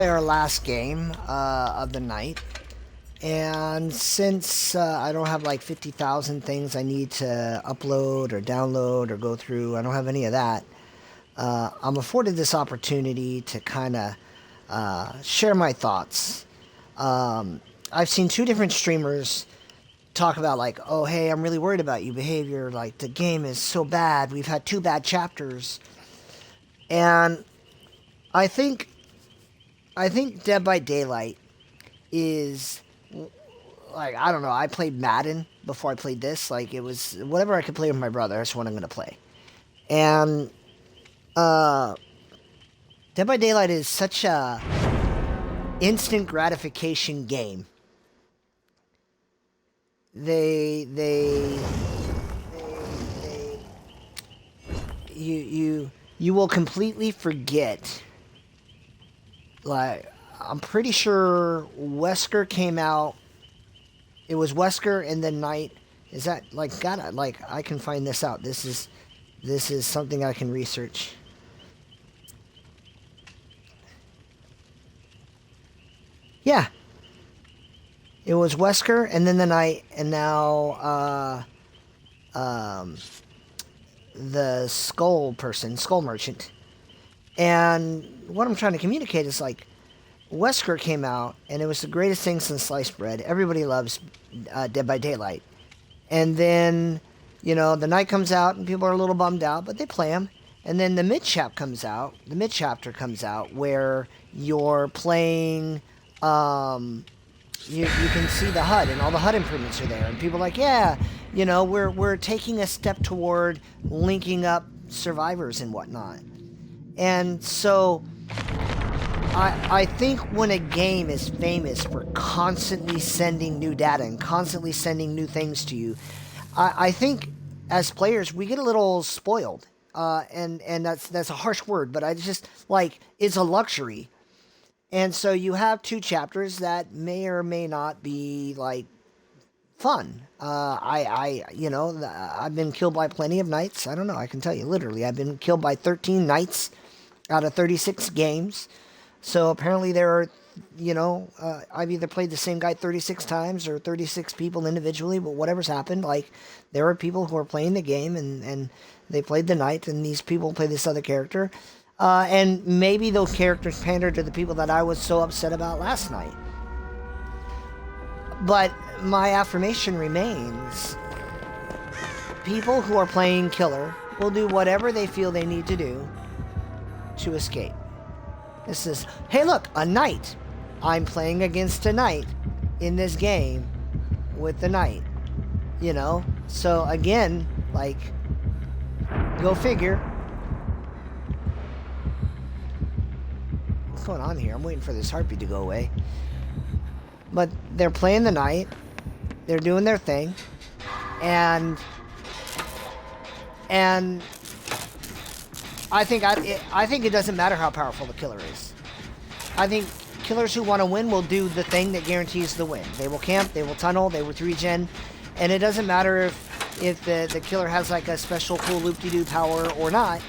Our last game of the night, and since I don't have like 50,000 things I need to upload or download or go through, I don't have any of that. I'm afforded this opportunity to kind of share my thoughts. I've seen two different streamers talk about like, oh hey, I'm really worried about you, Behavior. Like the game is so bad. We've had two bad chapters, and I think I think Dead by Daylight is like, I don't know. I played Madden before I played this. Like, it was whatever I could play with my brother. That's what I'm gonna play. And uh, Dead by Daylight is such a instant gratification game. They you will completely forget. Like, I'm pretty sure Wesker came out. It was Wesker and then Knight. Is that like gotta like I can find this out. This is something I can research. Yeah, it was Wesker and then the Knight, and now the Skull Merchant. And what I'm trying to communicate is like Wesker came out, and it was the greatest thing since sliced bread. Everybody loves Dead by Daylight. And then, the night comes out, and people are a little bummed out, but they play them. And then the mid chapter comes out, where you're playing. You can see the HUD, and all the HUD improvements are there, and people are like, yeah, we're taking a step toward linking up survivors and whatnot. And so I think when a game is famous for constantly sending new data and constantly sending new things to you, I think as players we get a little spoiled. And that's a harsh word, but I just like it's a luxury. And so you have two chapters that may or may not be like fun. I've been killed by plenty of knights. I don't know. I can tell you literally, I've been killed by 13 knights out of 36 games. So apparently there are, I've either played the same guy 36 times or 36 people individually, but whatever's happened, like, there are people who are playing the game and they played the knight, and these people play this other character. And maybe those characters pander to the people that I was so upset about last night. But my affirmation remains. People who are playing killer will do whatever they feel they need to do to escape. This is, hey look, a knight. I'm playing against a knight in this game with the knight. So again, like, go figure. What's going on here? I'm waiting for this heartbeat to go away. But they're playing the knight. They're doing their thing. And I think it doesn't matter how powerful the killer is. I think killers who want to win will do the thing that guarantees the win. They will camp, they will tunnel, they will regen, and it doesn't matter if the killer has like a special cool loop-de-doo power or not,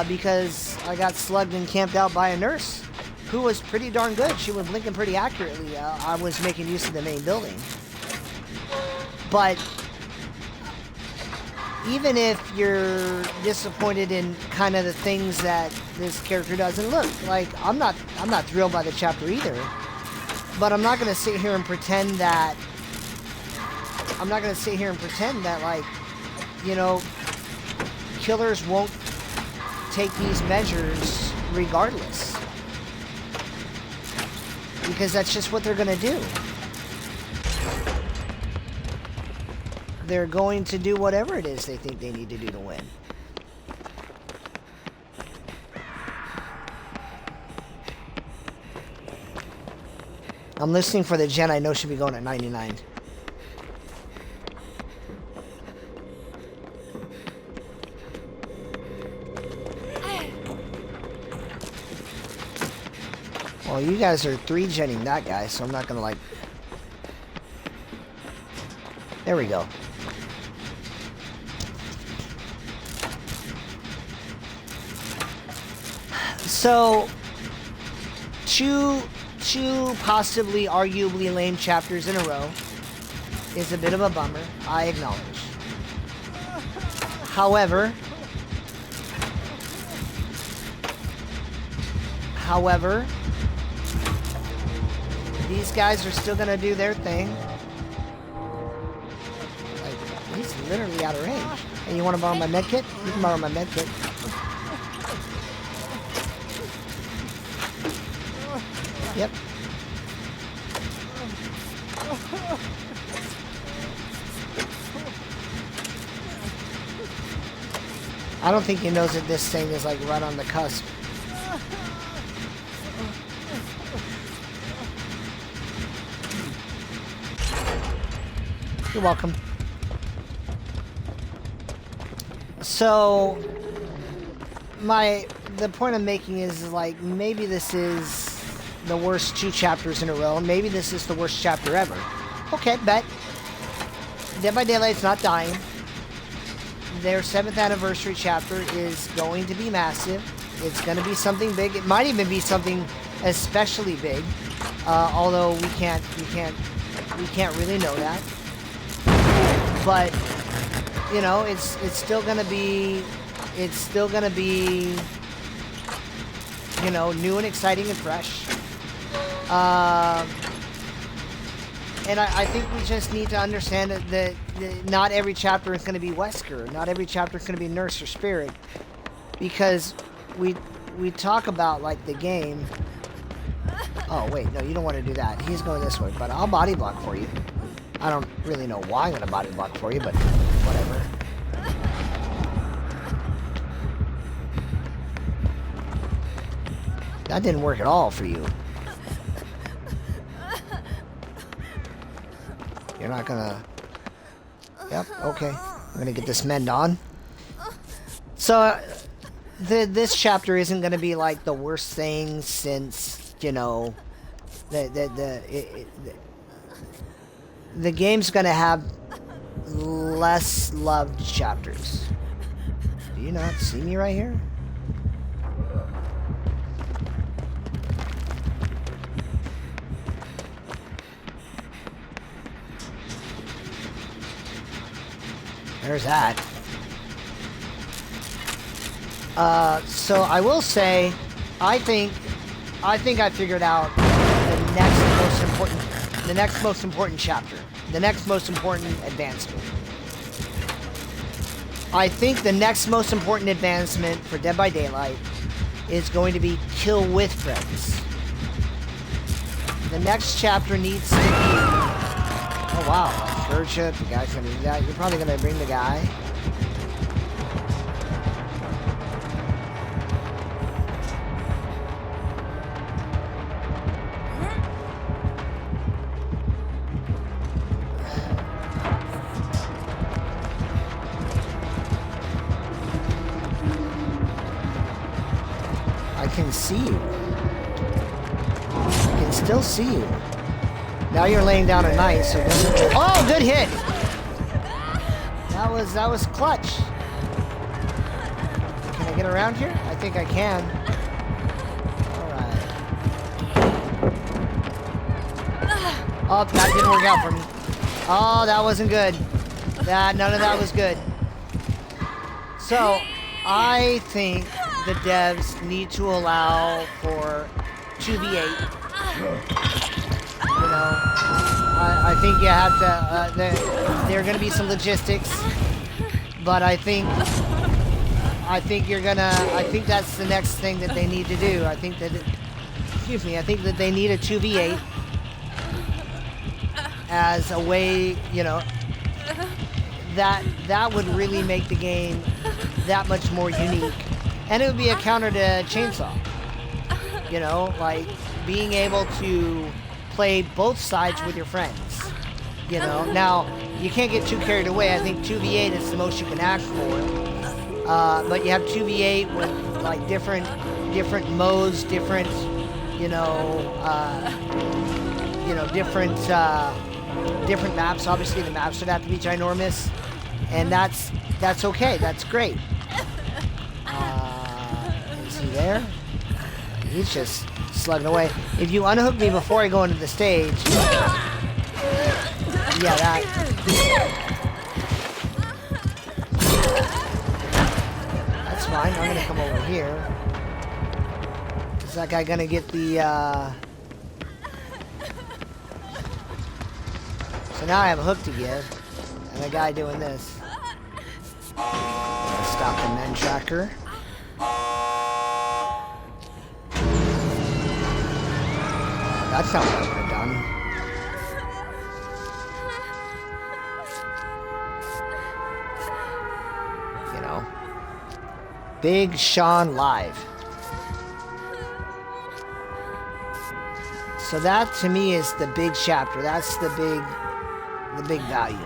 because I got slugged and camped out by a nurse who was pretty darn good. She was blinking pretty accurately. I was making use of the main building. But even if you're disappointed in kind of the things that this character does, and look, like, I'm not thrilled by the chapter either, but I'm not going to sit here and pretend that like, killers won't take these measures regardless, because that's just what they're going to do. They're going to do whatever it is they think they need to do to win. I'm listening for the gen I know should be going at 99. Well, you guys are 3-genning that guy, so I'm not gonna like... There we go. So, two possibly arguably lame chapters in a row is a bit of a bummer, I acknowledge. However, these guys are still gonna do their thing. Like, he's literally out of range. Hey, you wanna borrow my medkit? You can borrow my medkit. Yep. I don't think he knows that this thing is like right on the cusp. You're welcome. So, the point I'm making is like, maybe this is the worst 2 chapters in a row. Maybe this is the worst chapter ever. Okay, bet. Dead by Daylight's not dying. Their 7th anniversary chapter is going to be massive. It's going to be something big. It might even be something especially big, although we can't really know that. But you know, it's still going to be, you know, new and exciting and fresh. And I think we just need to understand that not every chapter is going to be Wesker. Not every chapter is going to be Nurse or Spirit. Because we talk about, like, the game. Oh, wait, no, you don't want to do that. He's going this way, but I'll body block for you. I don't really know why I'm going to body block for you, but whatever. That didn't work at all for you. You're not gonna... Yep, okay. I'm gonna get this mend on. So, this chapter isn't gonna be like the worst thing since, you know, the game's gonna have less loved chapters. Do you not see me right here? There's that. So I will say, I think I figured out the next most important chapter, the next most important advancement. I think the next most important advancement for Dead by Daylight is going to be kill with friends. The next chapter needs to be... Oh wow. Sure, the guy's gonna do that. You're probably gonna bring the guy. I can see you. I can still see you. Now you're laying down at night, so... Oh, good hit! That was clutch. Can I get around here? I think I can. Alright. Oh, that didn't work out for me. Oh, that wasn't good. None of that was good. So, I think the devs need to allow for 2v8. You know, I think you have to, there are going to be some logistics, but I think that's the next thing that they need to do. I think that they need a 2v8 as a way, you know, that would really make the game that much more unique. And it would be a counter to Chainsaw. You know, like being able to play both sides with your friends. You know, now you can't get too carried away. I think 2v8 is the most you can ask for. But you have 2v8 with like different modes, different different maps. Obviously, the maps would have to be ginormous, and that's okay. That's great. Is he there? He's just slugging away. If you unhook me before I go into the stage, yeah, that. That's fine. I'm gonna come over here. Is that guy gonna get the? So now I have a hook to give, and a guy doing this. Stop the men tracker. That's not what I would have done. You know. Big Sean live. So that to me is the big chapter. That's the big value.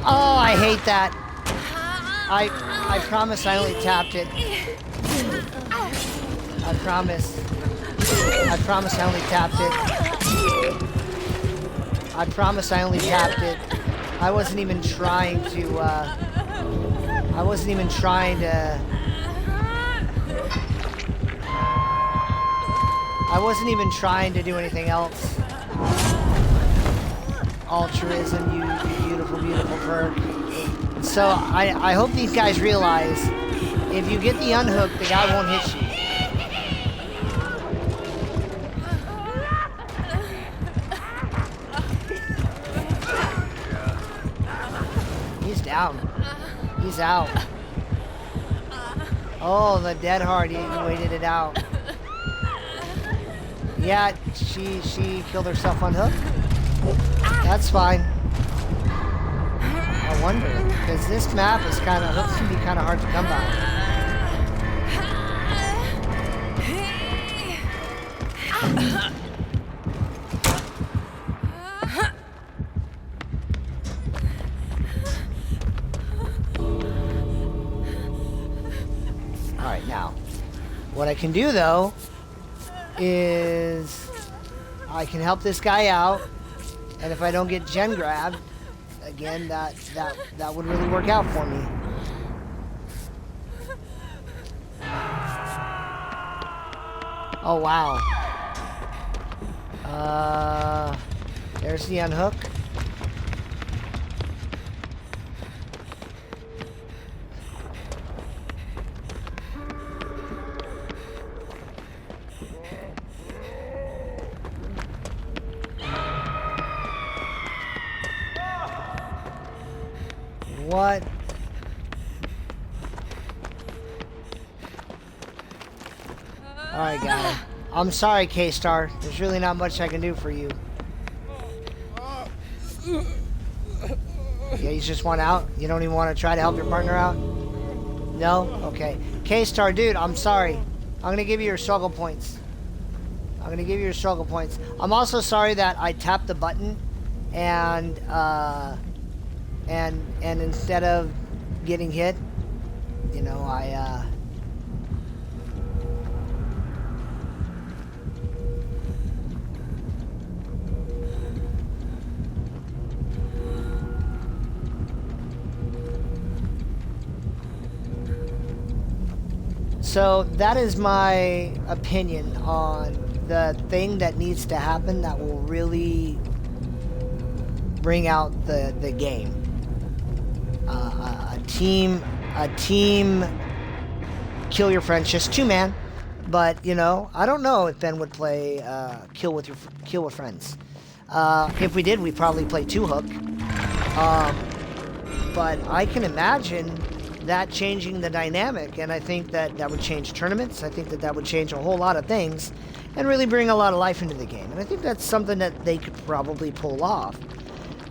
Oh, I hate that. I promise I only tapped it. I promise I only tapped it. I promise I only tapped it. I wasn't even trying to, I wasn't even trying to do anything else. Altruism, you beautiful, beautiful perk. So I hope these guys realize if you get the unhook, the guy won't hit you. He's down. He's out. Oh, the dead hard. He waited it out. Yeah, she killed herself on hook. That's fine. I wonder, because this map is kind of, hooks can be kind of hard to come by. Alright, now, what I can do though, is I can help this guy out, and if I don't get gen grabbed, again, that would really work out for me. Oh wow. There's the unhook. What? Alright, guy. I'm sorry, K-Star. There's really not much I can do for you. Yeah, you just want out? You don't even want to try to help your partner out? No? Okay. K-Star, dude, I'm sorry. I'm going to give you your struggle points. I'm going to give you your struggle points. I'm also sorry that I tapped the button and instead of getting hit, you know, So that is my opinion on the thing that needs to happen that will really bring out the game. A team kill your friends, just 2-man. But you know, I don't know if Ben would play kill with friends. If we did, we'd probably play 2-hook. But I can imagine that changing the dynamic, and I think that would change tournaments. I think that would change a whole lot of things and really bring a lot of life into the game. And I think that's something that they could probably pull off.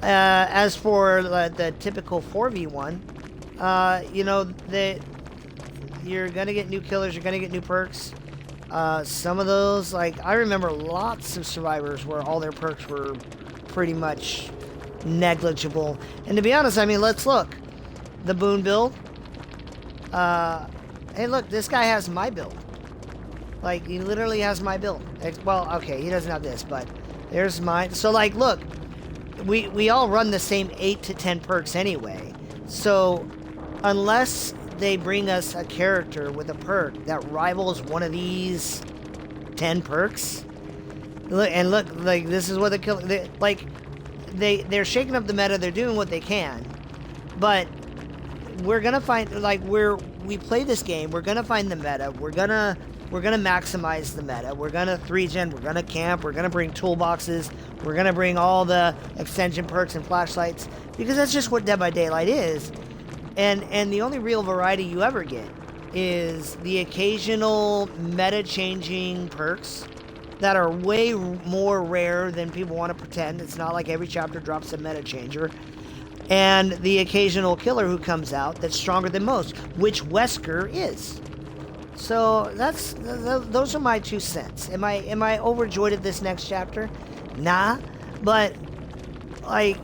As for the typical 4v1, you know, you're gonna get new killers, you're gonna get new perks. Some of those, like, I remember lots of survivors where all their perks were pretty much negligible. And to be honest, I mean, let's look. The Boon build, Hey, look, this guy has my build. Like, he literally has my build. Well, okay, he doesn't have this, but there's mine. So, like, look, we all run the same 8 to 10 perks anyway. So, unless they bring us a character with a perk that rivals one of these 10 perks, look, like, this is what the killer, like, they're shaking up the meta. They're doing what they can, but we're gonna find, like, we play this game, we're gonna find the meta, we're gonna maximize the meta, we're gonna 3-gen, we're gonna camp, we're gonna bring toolboxes, we're gonna bring all the extension perks and flashlights, because that's just what Dead by Daylight is. And the only real variety you ever get is the occasional meta changing perks that are way more rare than people want to pretend. It's not like every chapter drops a meta changer. And the occasional killer who comes out that's stronger than most, which Wesker is. So those are my 2 cents. Am I overjoyed at this next chapter? Nah, but like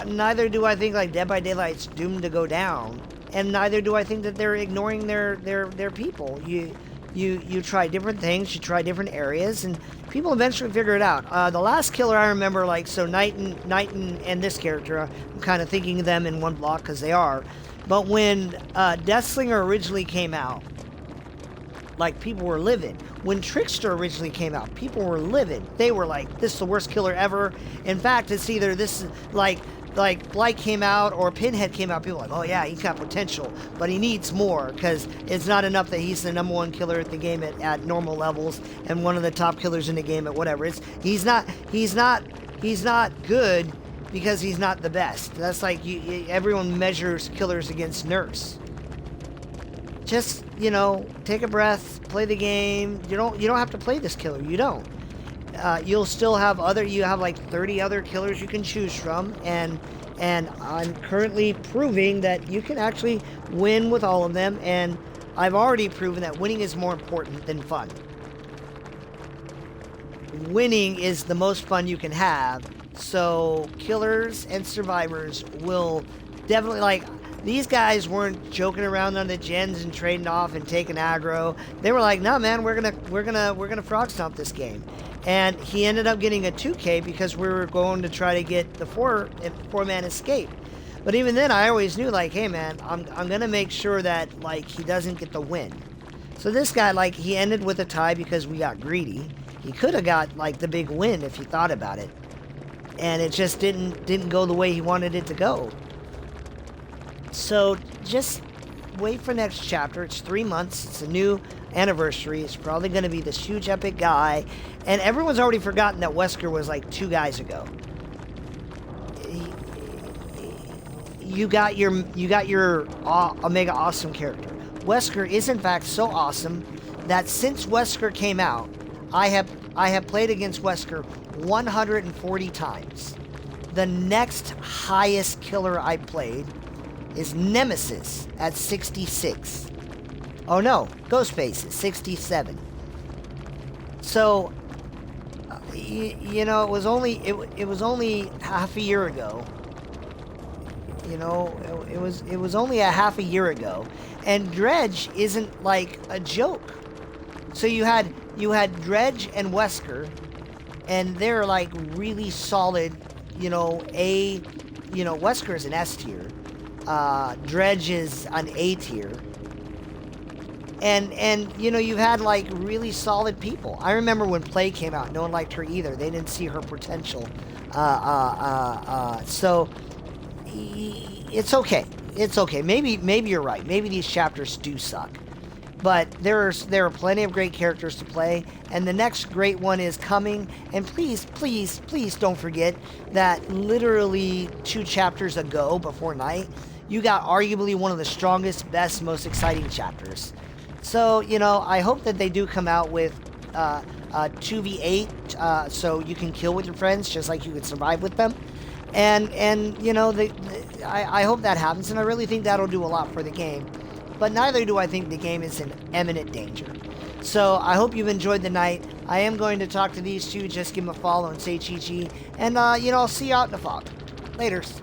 neither do I think like Dead by Daylight's doomed to go down, and neither do I think that they're ignoring their people. You try different things, you try different areas, and people eventually figure it out. The last killer I remember, like, so Knight and this character, I'm kind of thinking of them in one block because they are. But when Deathslinger originally came out, like, people were livid. When Trickster originally came out, people were livid. They were like, this is the worst killer ever. In fact, it's either this, like Blight came out or Pinhead came out, people were like, oh yeah, he's got potential, but he needs more, because it's not enough that he's the #1 killer at the game at normal levels and one of the top killers in the game at whatever. He's not good because he's not the best. That's like everyone measures killers against Nurse. Just, take a breath, play the game. You don't have to play this killer. You don't. You'll still have you have like 30 other killers you can choose from, and I'm currently proving that you can actually win with all of them, and I've already proven that winning is more important than fun. Winning is the most fun you can have, so killers and survivors will definitely, like, these guys weren't joking around on the gens and trading off and taking aggro. They were like, "No, man, we're gonna frog stomp this game." And he ended up getting a 2K because we were going to try to get the four-man escape. But even then, I always knew, like, hey, man, I'm gonna make sure that, like, he doesn't get the win. So this guy, like, he ended with a tie because we got greedy. He could have got, like, the big win if he thought about it, and it just didn't go the way he wanted it to go. So just wait for next chapter. It's 3 months. It's a new anniversary. It's probably going to be this huge epic guy, and everyone's already forgotten that Wesker was like 2 guys ago. You got your Omega Awesome character. Wesker is in fact so awesome that since Wesker came out, I have played against Wesker 140 times. The next highest killer I played is Nemesis at 66. Oh no, Ghostface at 67. So, it was only half a year ago. It was only a half a year ago, and Dredge isn't like a joke. So you had Dredge and Wesker, and they're like really solid. Wesker is an S tier. Dredge is an A tier. And you've had like really solid people. I remember when Play came out, no one liked her either. They didn't see her potential. So it's okay. It's okay. Maybe you're right. Maybe these chapters do suck. But there are plenty of great characters to play, and the next great one is coming. And please, please, please don't forget that literally 2 chapters ago, before night, you got arguably one of the strongest, best, most exciting chapters. So, I hope that they do come out with 2v8, so you can kill with your friends just like you could survive with them. And I hope that happens, and I really think that'll do a lot for the game. But neither do I think the game is in imminent danger. So I hope you've enjoyed the night. I am going to talk to these 2, just give them a follow and say GG. And, I'll see you out in the fog. Laters.